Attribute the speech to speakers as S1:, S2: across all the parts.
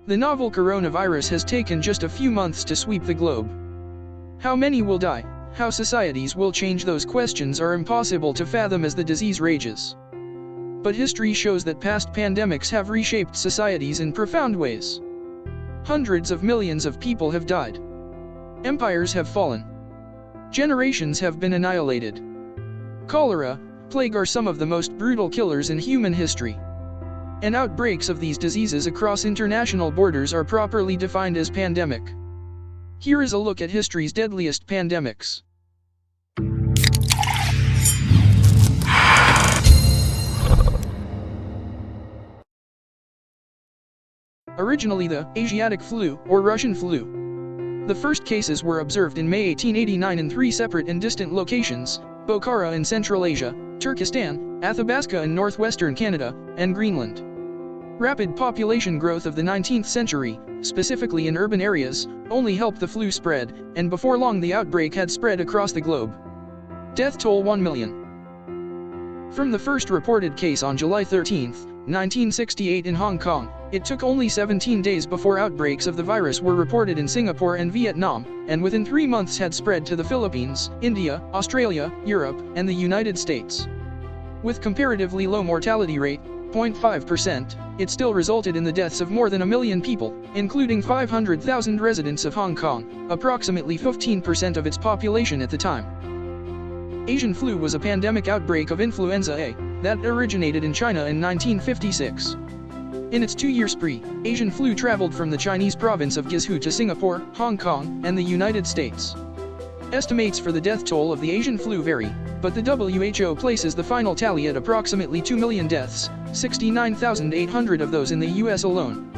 S1: The novel coronavirus has taken just a few months to sweep the globe. How many will die? How societies will change? Those questions are impossible to fathom as the disease rages. But history shows that past pandemics have reshaped societies in profound ways. Hundreds of millions of people have died. Empires have fallen. Generations have been annihilated. Cholera, plague are some of the most brutal killers in human history. And outbreaks of these diseases across international borders are properly defined as pandemic. Here is a look at history's deadliest pandemics. Originally the Asiatic flu, or Russian flu. The first cases were observed in May 1889 in 3 separate and distant locations: Bokhara in Central Asia, Turkestan, Athabasca in northwestern Canada, and Greenland. Rapid population growth of the 19th century, specifically in urban areas, only helped the flu spread, and before long the outbreak had spread across the globe. Death toll 1 million. From the first reported case on July 13, 1968 in Hong Kong, it took only 17 days before outbreaks of the virus were reported in Singapore and Vietnam, and within 3 months had spread to the Philippines, India, Australia, Europe, and the United States. With comparatively low mortality rate, 0.5%, it still resulted in the deaths of more than 1 million people, including 500,000 residents of Hong Kong, approximately 15% of its population at the time. Asian flu was a pandemic outbreak of influenza A that originated in China in 1956. In its 2-year spree, Asian flu traveled from the Chinese province of Guizhou to Singapore, Hong Kong, and the United States. Estimates for the death toll of the Asian flu vary, but the WHO places the final tally at approximately 2 million deaths, 69,800 of those in the US alone.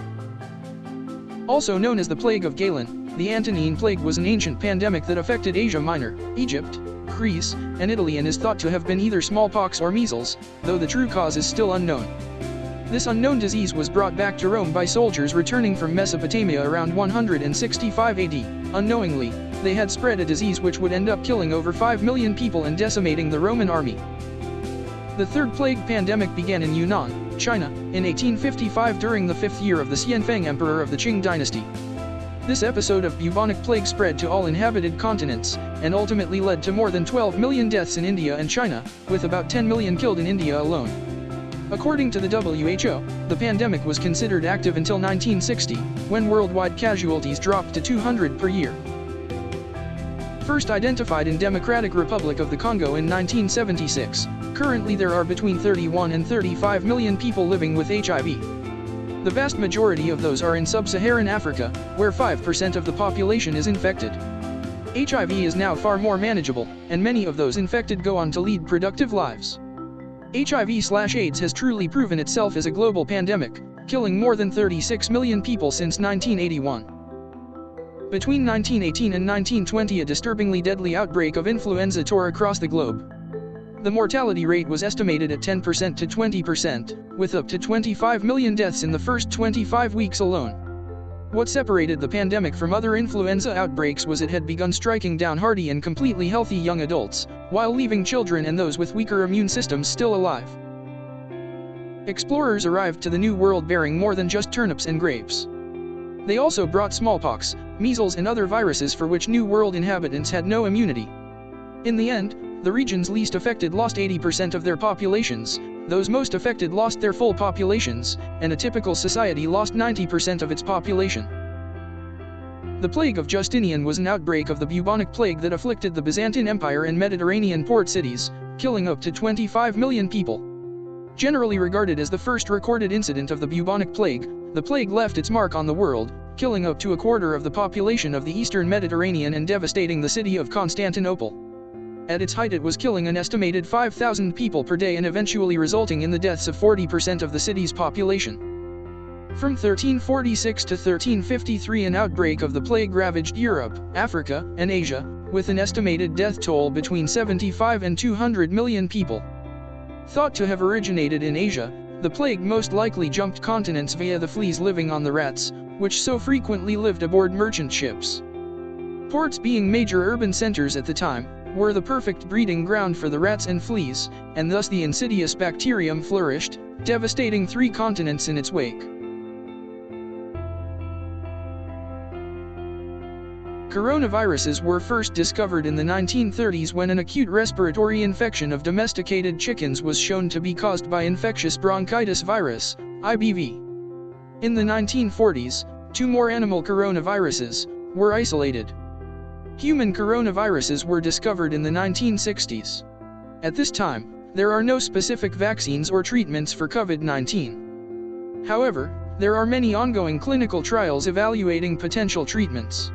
S1: Also known as the Plague of Galen, the Antonine Plague was an ancient pandemic that affected Asia Minor, Egypt, Greece, and Italy, and is thought to have been either smallpox or measles, though the true cause is still unknown. This unknown disease was brought back to Rome by soldiers returning from Mesopotamia around 165 AD. Unknowingly, they had spread a disease which would end up killing over 5 million people and decimating the Roman army. The third plague pandemic began in Yunnan, China, in 1855 during the 5th year of the Xianfeng Emperor of the Qing dynasty. This episode of bubonic plague spread to all inhabited continents, and ultimately led to more than 12 million deaths in India and China, with about 10 million killed in India alone. According to the WHO, the pandemic was considered active until 1960, when worldwide casualties dropped to 200 per year. First identified in Democratic Republic of the Congo in 1976, currently there are between 31 and 35 million people living with HIV. The vast majority of those are in sub-Saharan Africa, where 5% of the population is infected. HIV is now far more manageable, and many of those infected go on to lead productive lives. HIV/AIDS has truly proven itself as a global pandemic, killing more than 36 million people since 1981. Between 1918 and 1920, a disturbingly deadly outbreak of influenza tore across the globe. The mortality rate was estimated at 10% to 20%, with up to 25 million deaths in the first 25 weeks alone. What separated the pandemic from other influenza outbreaks was it had begun striking down hardy and completely healthy young adults, while leaving children and those with weaker immune systems still alive. Explorers arrived to the New World bearing more than just turnips and grapes. They also brought smallpox, measles, and other viruses for which New World inhabitants had no immunity. In the end, the regions least affected lost 80% of their populations, those most affected lost their full populations, and a typical society lost 90% of its population. The Plague of Justinian was an outbreak of the bubonic plague that afflicted the Byzantine Empire and Mediterranean port cities, killing up to 25 million people. Generally regarded as the first recorded incident of the bubonic plague, the plague left its mark on the world, killing up to a quarter of the population of the eastern Mediterranean and devastating the city of Constantinople. At its height, it was killing an estimated 5,000 people per day and eventually resulting in the deaths of 40% of the city's population. From 1346 to 1353, an outbreak of the plague ravaged Europe, Africa, and Asia, with an estimated death toll between 75 and 200 million people. Thought to have originated in Asia, the plague most likely jumped continents via the fleas living on the rats, which so frequently lived aboard merchant ships. Ports, being major urban centers at the time, were the perfect breeding ground for the rats and fleas, and thus the insidious bacterium flourished, devastating 3 continents in its wake. Coronaviruses were first discovered in the 1930s when an acute respiratory infection of domesticated chickens was shown to be caused by infectious bronchitis virus, IBV. In the 1940s, 2 more animal coronaviruses were isolated. Human coronaviruses were discovered in the 1960s. At this time, there are no specific vaccines or treatments for COVID-19. However, there are many ongoing clinical trials evaluating potential treatments.